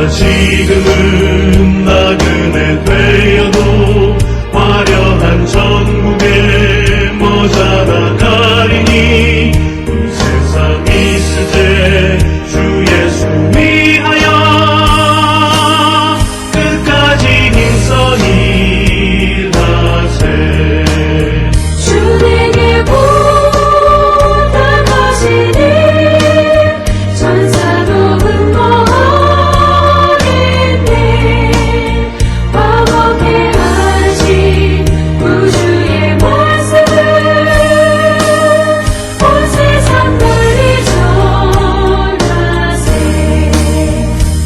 지금은 나그네 되어도 화려한 천국에 머자나 가리니 이 세상 있으되 주 예수 위하여 끝까지 힘써 일하세. 주 내게 부탁하시니 천사도 흠모하겠네. 화목해 하신 구주의 말씀을 온 세상 널리 전하세.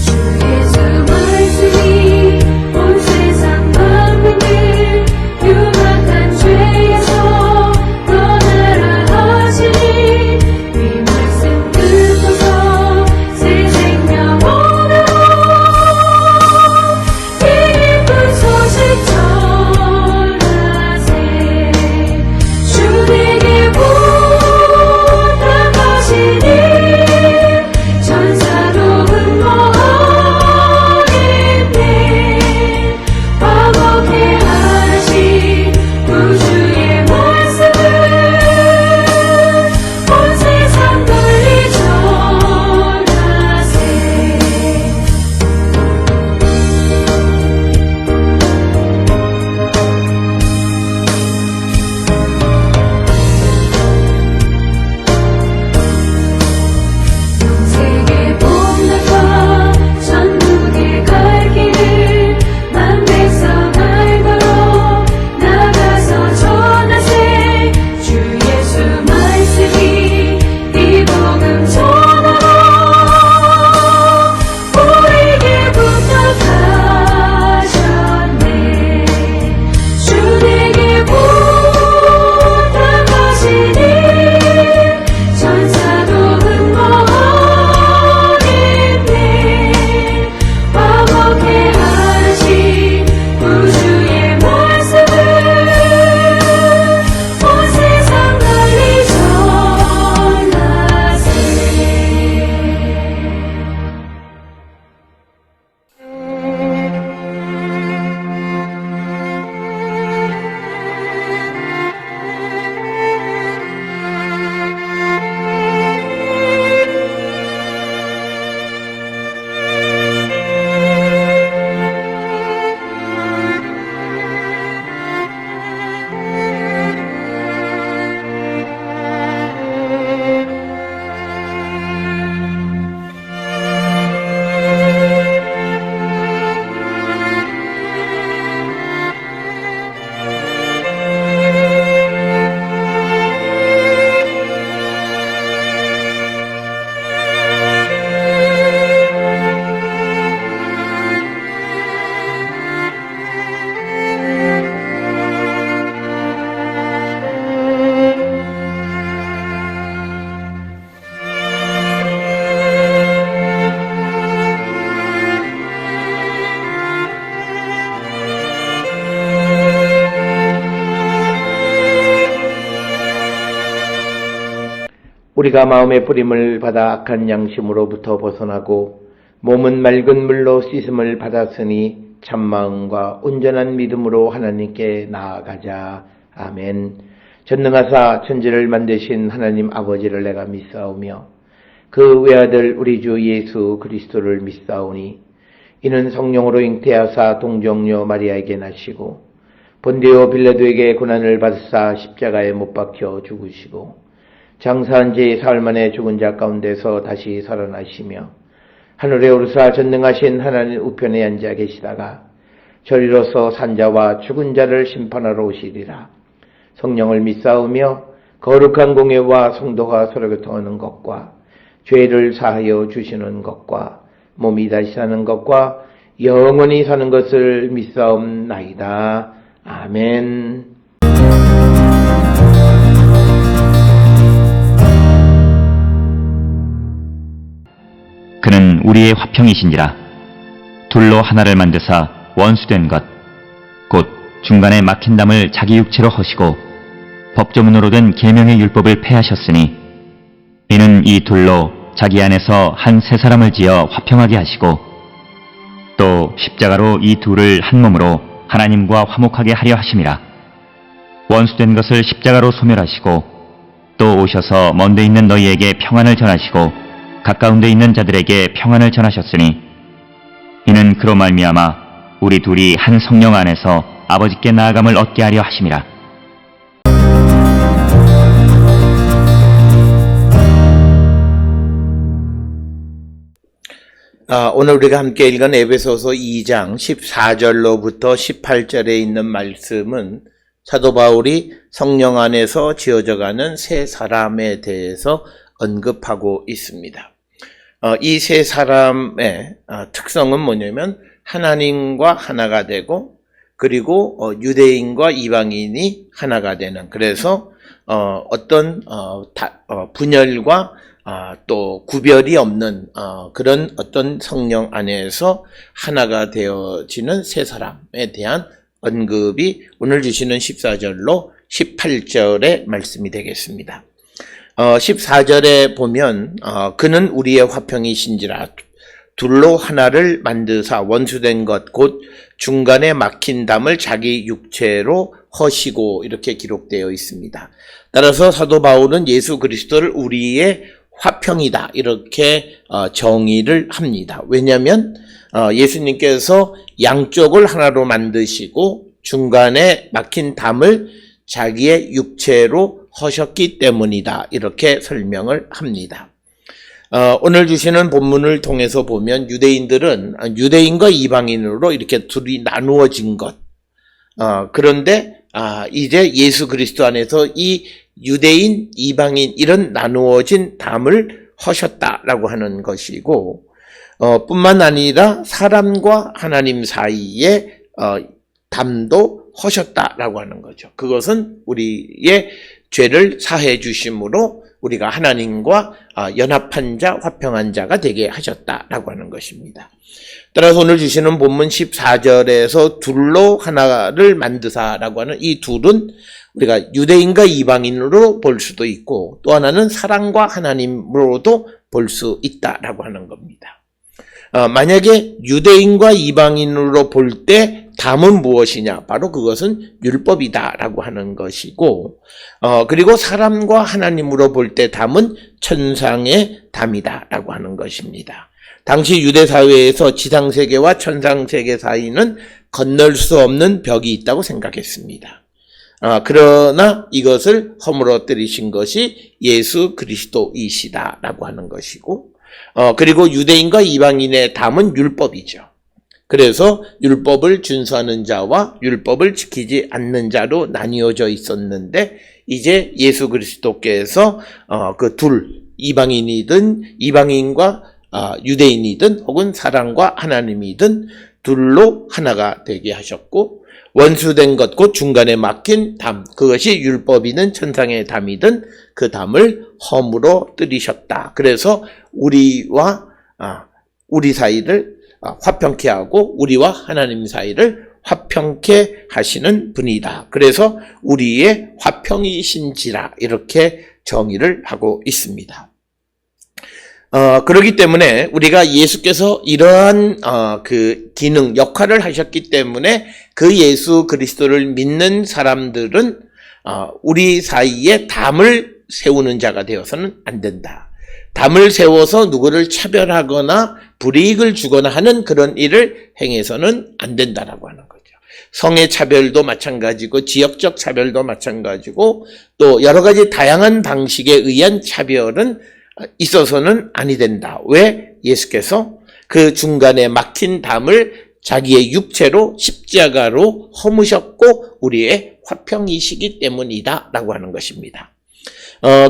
주 예수 말씀이 온 세상 만민을 흉악한 죄에서 떠나라 하시니 이 말씀 듣고서 새 생명 얻으러 이 기쁜 소식 전하세. 주 내게 부탁하시니 천사도 흠모하겠네. 화목해 하신 구주의 말씀을 온 세상 널리 전하세. 영생의 복락과 천국에 갈 길을 만 백성 알도록 나가서 전하세. 주 예수 말씀이 이 복음 전하러 우리에게 부탁하셨네. 주 내게 부탁하시니 천사도 흠모하겠네. 화목해 하신 구주의 말씀을 온 세상 널리 전하세. 우리가 마음의 뿌림을 받아 악한 양심으로부터 벗어나고 몸은 맑은 물로 씻음을 받았으니 참마음과 온전한 믿음으로 하나님께 나아가자. 아멘. 전능하사 천지를 만드신 하나님 아버지를 내가 믿사오며 그 외아들 우리 주 예수 그리스도를 믿사오니 이는 성령으로 잉태하사 동정녀 마리아에게 나시고 본디오 빌라도에게 고난을 받으사 십자가에 못 박혀 죽으시고 장사한 지 사흘 만에 죽은 자 가운데서 다시 살아나시며 하늘에 오르사 전능하신 하나님 우편에 앉아 계시다가 저리로서 산자와 죽은 자를 심판하러 오시리라. 성령을 믿사오며 거룩한 공예와 성도가 서로 교통하는 것과 죄를 사하여 주시는 것과 몸이 다시 사는 것과 영원히 사는 것을 믿사옵나이다. 아멘. 그는 우리의 화평이신지라. 둘로 하나를 만드사 원수된 것 곧 중간에 막힌 담을 자기 육체로 허시고 법조문으로 된 계명의 율법을 폐하셨으니 이는 이 둘로 자기 안에서 한 새 사람을 지어 화평하게 하시고 또 십자가로 이 둘을 한 몸으로 하나님과 화목하게 하려 하심이라. 원수된 것을 십자가로 소멸하시고 또 오셔서 먼데 있는 너희에게 평안을 전하시고 가까운 데 있는 자들에게 평안을 전하셨으니 이는 그로 말미암아 우리 둘이 한 성령 안에서 아버지께 나아감을 얻게 하려 하심이라. 오늘 우리가 함께 읽은 에베소서 2장 14절로부터 18절에 있는 말씀은 사도 바울이 성령 안에서 지어져가는 새 사람에 대해서 언급하고 있습니다. 이 새 사람의 특성은 뭐냐면 하나님과 하나가 되고 그리고 유대인과 이방인이 하나가 되는, 그래서 어떤 분열과 또 구별이 없는 그런 어떤 성령 안에서 하나가 되어지는 새 사람에 대한 언급이 오늘 주시는 14절로 18절의 말씀이 되겠습니다. 14절에 보면 그는 우리의 화평이신지라 둘로 하나를 만드사 원수된 것 곧 중간에 막힌 담을 자기 육체로 허시고, 이렇게 기록되어 있습니다. 따라서 사도 바울은 예수 그리스도를 우리의 화평이다 이렇게 정의를 합니다. 왜냐하면 예수님께서 양쪽을 하나로 만드시고 중간에 막힌 담을 자기의 육체로 허셨기 때문이다 이렇게 설명을 합니다. 오늘 주시는 본문을 통해서 보면 유대인들은 유대인과 이방인으로 이렇게 둘이 나누어진 것, 그런데 이제 예수 그리스도 안에서 이 유대인, 이방인 이런 나누어진 담을 허셨다라고 하는 것이고, 뿐만 아니라 사람과 하나님 사이에 담도 허셨다라고 하는 거죠. 그것은 우리의 죄를 사해 주심으로 우리가 하나님과 연합한 자, 화평한 자가 되게 하셨다라고 하는 것입니다. 따라서 오늘 주시는 본문 14절에서 둘로 하나를 만드사라고 하는 이 둘은 우리가 유대인과 이방인으로 볼 수도 있고 또 하나는 사랑과 하나님으로도 볼 수 있다라고 하는 겁니다. 만약에 유대인과 이방인으로 볼 때 담은 무엇이냐? 바로 그것은 율법이다라고 하는 것이고, 그리고 사람과 하나님으로 볼 때 담은 천상의 담이다라고 하는 것입니다. 당시 유대 사회에서 지상세계와 천상세계 사이는 건널 수 없는 벽이 있다고 생각했습니다. 그러나 이것을 허물어뜨리신 것이 예수 그리스도이시다라고 하는 것이고, 그리고 유대인과 이방인의 담은 율법이죠. 그래서 율법을 준수하는 자와 율법을 지키지 않는 자로 나뉘어져 있었는데 이제 예수 그리스도께서 그 둘, 이방인이든 이방인과 유대인이든 혹은 사랑과 하나님이든 둘로 하나가 되게 하셨고, 원수된 것 곧 중간에 막힌 담, 그것이 율법이든 천상의 담이든 그 담을 허물어뜨리셨다. 그래서 우리와 우리 사이를 화평케 하고 우리와 하나님 사이를 화평케 하시는 분이다. 그래서 우리의 화평이신지라 이렇게 정의를 하고 있습니다. 그렇기 때문에 우리가 예수께서 이러한 그 기능, 역할을 하셨기 때문에 그 예수 그리스도를 믿는 사람들은 우리 사이에 담을 세우는 자가 되어서는 안 된다. 담을 세워서 누구를 차별하거나 불이익을 주거나 하는 그런 일을 행해서는 안 된다라고 하는 거죠. 성의 차별도 마찬가지고 지역적 차별도 마찬가지고 또 여러 가지 다양한 방식에 의한 차별은 있어서는 아니 된다. 왜? 예수께서 그 중간에 막힌 담을 자기의 육체로 십자가로 허무셨고 우리의 화평이시기 때문이다 라고 하는 것입니다.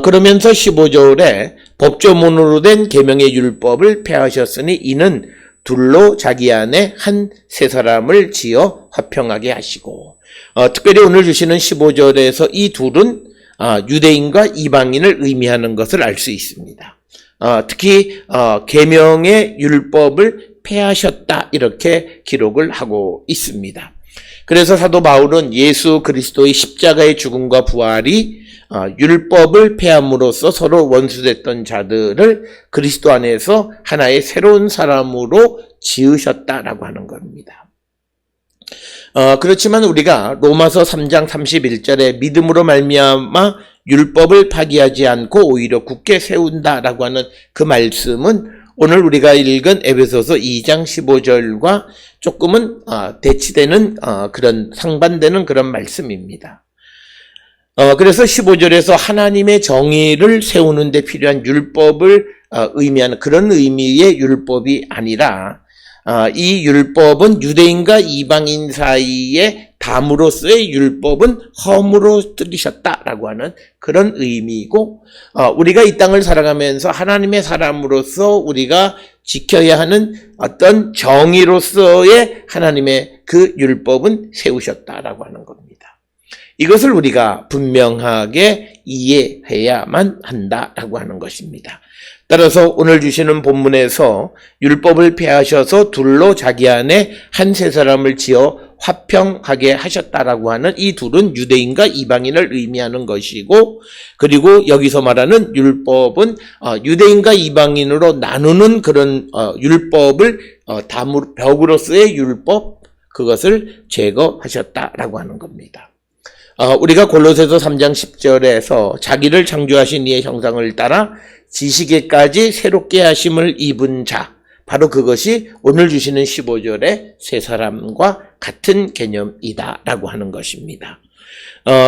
그러면서 15절에 법조문으로 된 계명의 율법을 폐하셨으니 이는 둘로 자기 안에 한 세 사람을 지어 화평하게 하시고, 특별히 오늘 주시는 15절에서 이 둘은 유대인과 이방인을 의미하는 것을 알 수 있습니다. 특히 계명의 율법을 폐하셨다 이렇게 기록을 하고 있습니다. 그래서 사도 바울은 예수 그리스도의 십자가의 죽음과 부활이 율법을 폐함으로써 서로 원수됐던 자들을 그리스도 안에서 하나의 새로운 사람으로 지으셨다라고 하는 겁니다. 그렇지만 우리가 로마서 3장 31절에 믿음으로 말미암아 율법을 파기하지 않고 오히려 굳게 세운다라고 하는 그 말씀은 오늘 우리가 읽은 에베소서 2장 15절과 조금은 대치되는 그런 상반되는 그런 말씀입니다. 그래서 15절에서 하나님의 정의를 세우는 데 필요한 율법을 의미하는 그런 의미의 율법이 아니라 이 율법은 유대인과 이방인 사이에 담으로서의 율법은 허물로 들이셨다라고 하는 그런 의미이고, 우리가 이 땅을 살아가면서 하나님의 사람으로서 우리가 지켜야 하는 어떤 정의로서의 하나님의 그 율법은 세우셨다라고 하는 겁니다. 이것을 우리가 분명하게 이해해야만 한다라고 하는 것입니다. 따라서 오늘 주시는 본문에서 율법을 폐하셔서 둘로 자기 안에 한 세 사람을 지어 화평하게 하셨다라고 하는 이 둘은 유대인과 이방인을 의미하는 것이고, 그리고 여기서 말하는 율법은 유대인과 이방인으로 나누는 그런 율법을 벽으로서의 율법, 그것을 제거하셨다라고 하는 겁니다. 우리가 골로새서 3장 10절에서 자기를 창조하신 이의 형상을 따라 지식에까지 새롭게 하심을 입은 자, 바로 그것이 오늘 주시는 15절의 세 사람과 같은 개념이다라고 하는 것입니다.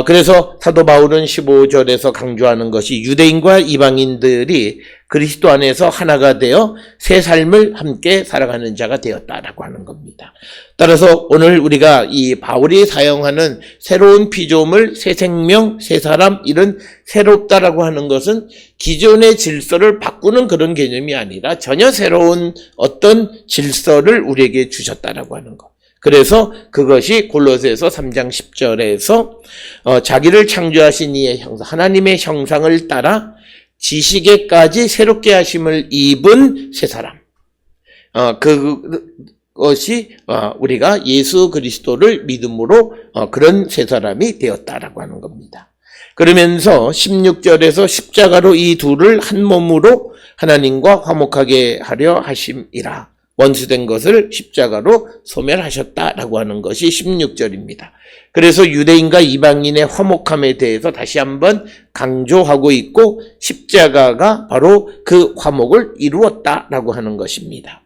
그래서 사도 바울은 15절에서 강조하는 것이 유대인과 이방인들이 그리스도 안에서 하나가 되어 새 삶을 함께 살아가는 자가 되었다라고 하는 겁니다. 따라서 오늘 우리가 이 바울이 사용하는 새로운 피조물, 새 생명, 새 사람, 이런 새롭다라고 하는 것은 기존의 질서를 바꾸는 그런 개념이 아니라 전혀 새로운 어떤 질서를 우리에게 주셨다라고 하는 것. 그래서 그것이 골로새서 3장 10절에서 자기를 창조하신 이의 형상, 하나님의 형상을 따라 지식에까지 새롭게 하심을 입은 새 사람. 그것이 우리가 예수 그리스도를 믿음으로 그런 새 사람이 되었다라고 하는 겁니다. 그러면서 16절에서 십자가로 이 둘을 한 몸으로 하나님과 화목하게 하려 하심이라. 원수된 것을 십자가로 소멸하셨다라고 하는 것이 16절입니다. 그래서 유대인과 이방인의 화목함에 대해서 다시 한번 강조하고 있고, 십자가가 바로 그 화목을 이루었다라고 하는 것입니다.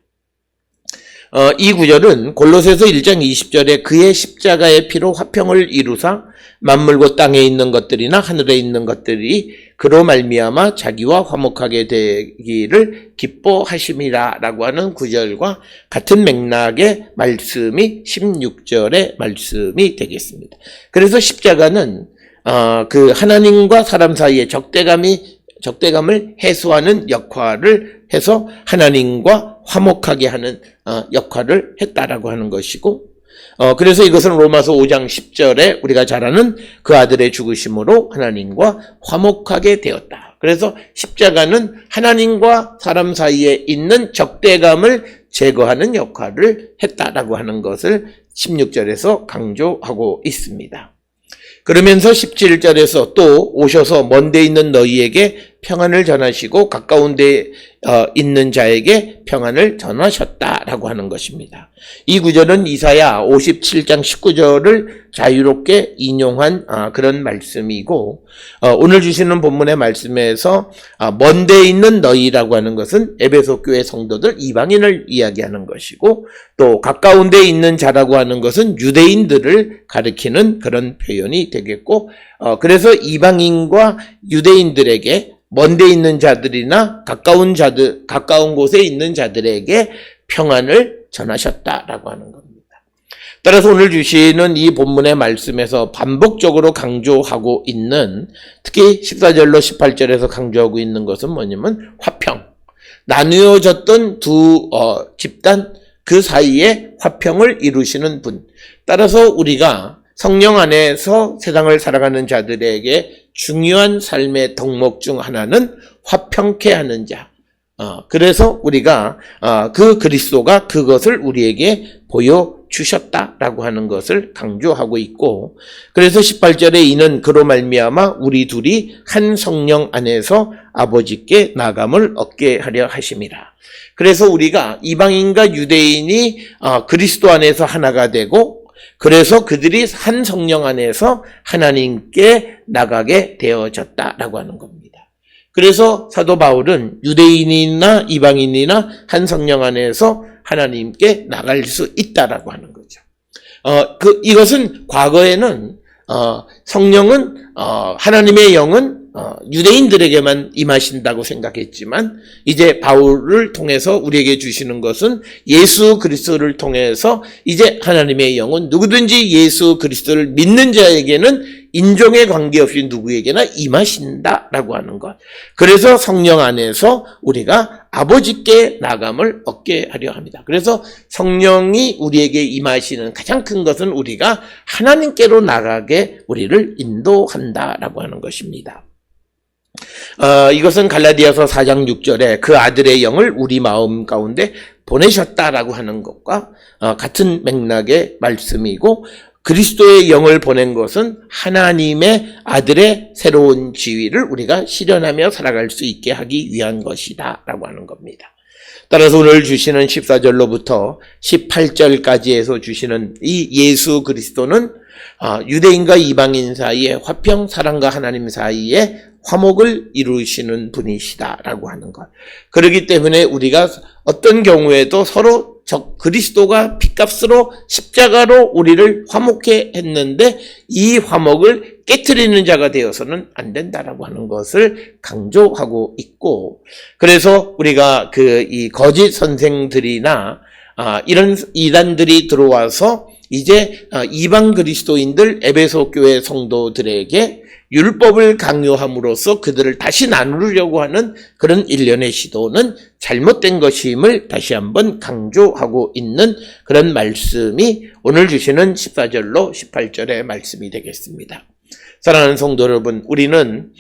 이 구절은 골로새서 1장 20절에 그의 십자가의 피로 화평을 이루사 만물과 땅에 있는 것들이나 하늘에 있는 것들이 그로 말미암아 자기와 화목하게 되기를 기뻐하심이라라고 하는 구절과 같은 맥락의 말씀이 16절의 말씀이 되겠습니다. 그래서 십자가는 그 하나님과 사람 사이의 적대감을 해소하는 역할을 해서 하나님과 화목하게 하는 역할을 했다라고 하는 것이고, 그래서 이것은 로마서 5장 10절에 우리가 잘 아는 그 아들의 죽으심으로 하나님과 화목하게 되었다. 그래서 십자가는 하나님과 사람 사이에 있는 적대감을 제거하는 역할을 했다라고 하는 것을 16절에서 강조하고 있습니다. 그러면서 17절에서 또 오셔서 먼 데 있는 너희에게 평안을 전하시고 가까운 데 있는 자에게 평안을 전하셨다라고 하는 것입니다. 이 구절은 이사야 57장 19절을 자유롭게 인용한 그런 말씀이고, 오늘 주시는 본문의 말씀에서 먼 데 있는 너희라고 하는 것은 에베소 교회 성도들 이방인을 이야기하는 것이고, 또 가까운 데 있는 자라고 하는 것은 유대인들을 가리키는 그런 표현이 되겠고, 그래서 이방인과 유대인들에게 먼 데 있는 자들이나 가까운 곳에 있는 자들에게 평안을 전하셨다라고 하는 겁니다. 따라서 오늘 주시는 이 본문의 말씀에서 반복적으로 강조하고 있는, 특히 14절로 18절에서 강조하고 있는 것은 뭐냐면 화평. 나누어졌던 두 집단 그 사이에 화평을 이루시는 분. 따라서 우리가 성령 안에서 세상을 살아가는 자들에게 중요한 삶의 덕목 중 하나는 화평케 하는 자. 그래서 우리가 그 그리스도가 그것을 우리에게 주셨다라고 하는 것을 강조하고 있고, 그래서 18절에 이는 그로 말미암아 우리 둘이 한 성령 안에서 아버지께 나감을 얻게 하려 하심이라. 그래서 우리가 이방인과 유대인이 그리스도 안에서 하나가 되고, 그래서 그들이 한 성령 안에서 하나님께 나가게 되어졌다라고 하는 겁니다. 그래서 사도 바울은 유대인이나 이방인이나 한 성령 안에서 하나님께 나갈 수 있다라고 하는 거죠. 이것은 과거에는 성령은 하나님의 영은 유대인들에게만 임하신다고 생각했지만, 이제 바울을 통해서 우리에게 주시는 것은 예수 그리스도를 통해서 이제 하나님의 영은 누구든지 예수 그리스도를 믿는 자에게는 인종에 관계없이 누구에게나 임하신다라고 하는 것. 그래서 성령 안에서 우리가 아버지께 나감을 얻게 하려 합니다. 그래서 성령이 우리에게 임하시는 가장 큰 것은 우리가 하나님께로 나가게 우리를 인도한다라고 하는 것입니다. 이것은 갈라디아서 4장 6절에 그 아들의 영을 우리 마음 가운데 보내셨다라고 하는 것과 같은 맥락의 말씀이고, 그리스도의 영을 보낸 것은 하나님의 아들의 새로운 지위를 우리가 실현하며 살아갈 수 있게 하기 위한 것이다 라고 하는 겁니다. 따라서 오늘 주시는 14절로부터 18절까지에서 주시는 이 예수 그리스도는 유대인과 이방인 사이에 화평, 사랑과 하나님 사이에 화목을 이루시는 분이시다라고 하는 것. 그렇기 때문에 우리가 어떤 경우에도 서로 그리스도가 핏값으로 십자가로 우리를 화목해 했는데 이 화목을 깨트리는 자가 되어서는 안 된다라고 하는 것을 강조하고 있고, 그래서 우리가 이 거짓 선생들이나 이런 이단들이 들어와서 이제 이방 그리스도인들 에베소 교회 성도들에게 율법을 강요함으로써 그들을 다시 나누려고 하는 그런 일련의 시도는 잘못된 것임을 다시 한번 강조하고 있는 그런 말씀이 오늘 주시는 14절로 18절의 말씀이 되겠습니다. 사랑하는 성도 여러분, 우리는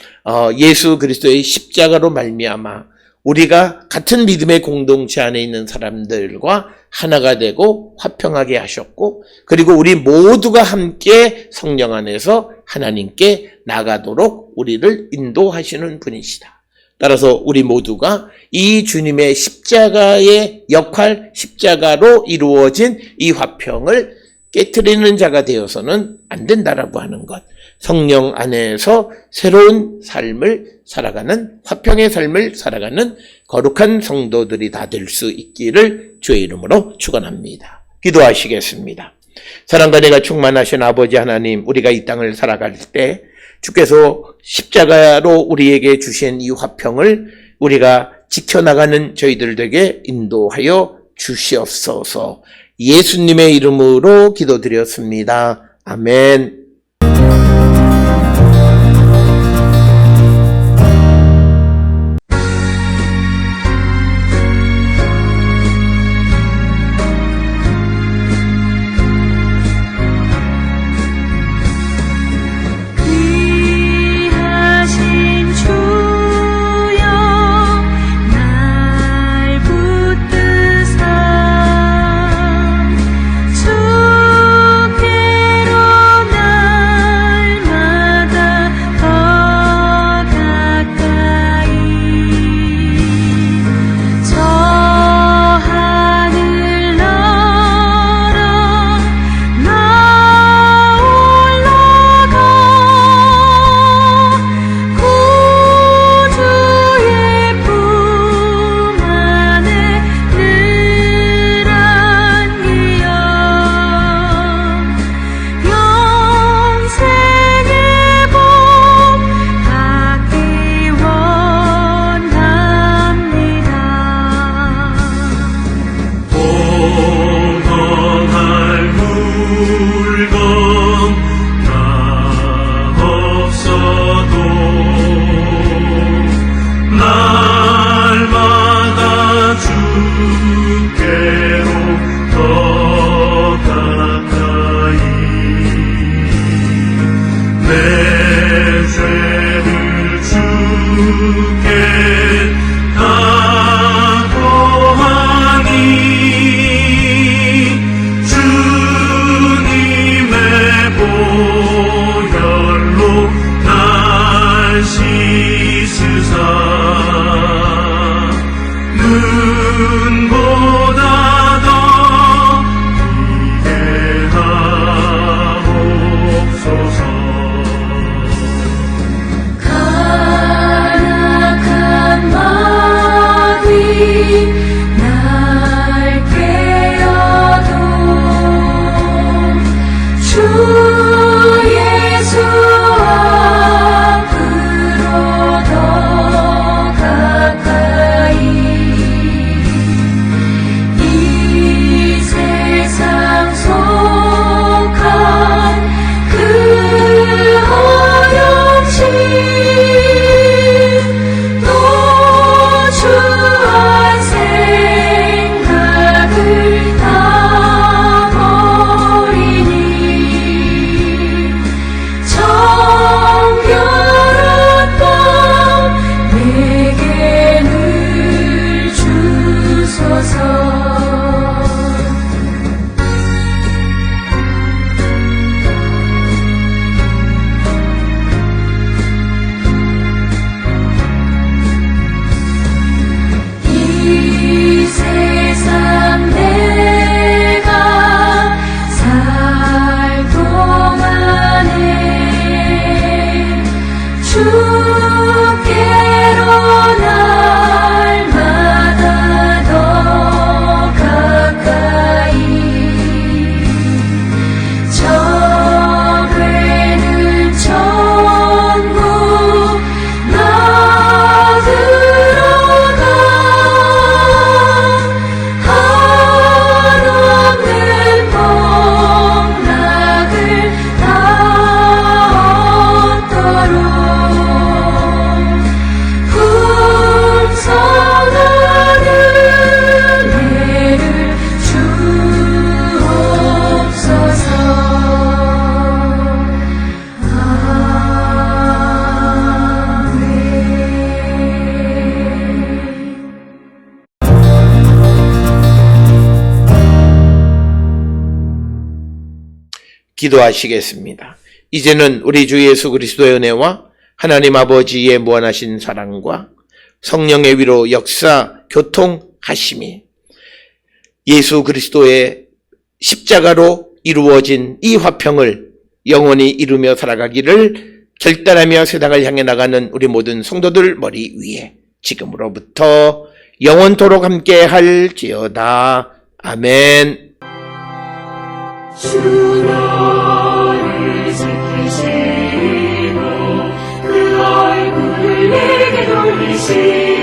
예수 그리스도의 십자가로 말미암아 우리가 같은 믿음의 공동체 안에 있는 사람들과 하나가 되고 화평하게 하셨고, 그리고 우리 모두가 함께 성령 안에서 하나님께 나가도록 우리를 인도하시는 분이시다. 따라서 우리 모두가 이 주님의 십자가의 역할, 십자가로 이루어진 이 화평을 깨트리는 자가 되어서는 안 된다라고 하는 것. 성령 안에서 새로운 삶을 살아가는, 화평의 삶을 살아가는 거룩한 성도들이 다 될 수 있기를 주의 이름으로 축원합니다. 기도하시겠습니다. 사랑과 은혜가 충만하신 아버지 하나님, 우리가 이 땅을 살아갈 때 주께서 십자가로 우리에게 주신 이 화평을 우리가 지켜나가는 저희들 되게 인도하여 주시옵소서. 예수님의 이름으로 기도드렸습니다. 아멘. 주께로 기도하시겠습니다. 이제는 우리 주 예수 그리스도의 은혜와 하나님 아버지의 무한하신 사랑과 성령의 위로 역사 교통하심이 예수 그리스도의 십자가로 이루어진 이 화평을 영원히 이루며 살아가기를 결단하며 세상을 향해 나가는 우리 모든 성도들 머리 위에 지금으로부터 영원토록 함께 할지어다. 아멘. 주 너를 지키시고 그 얼굴을 내게 돌리시고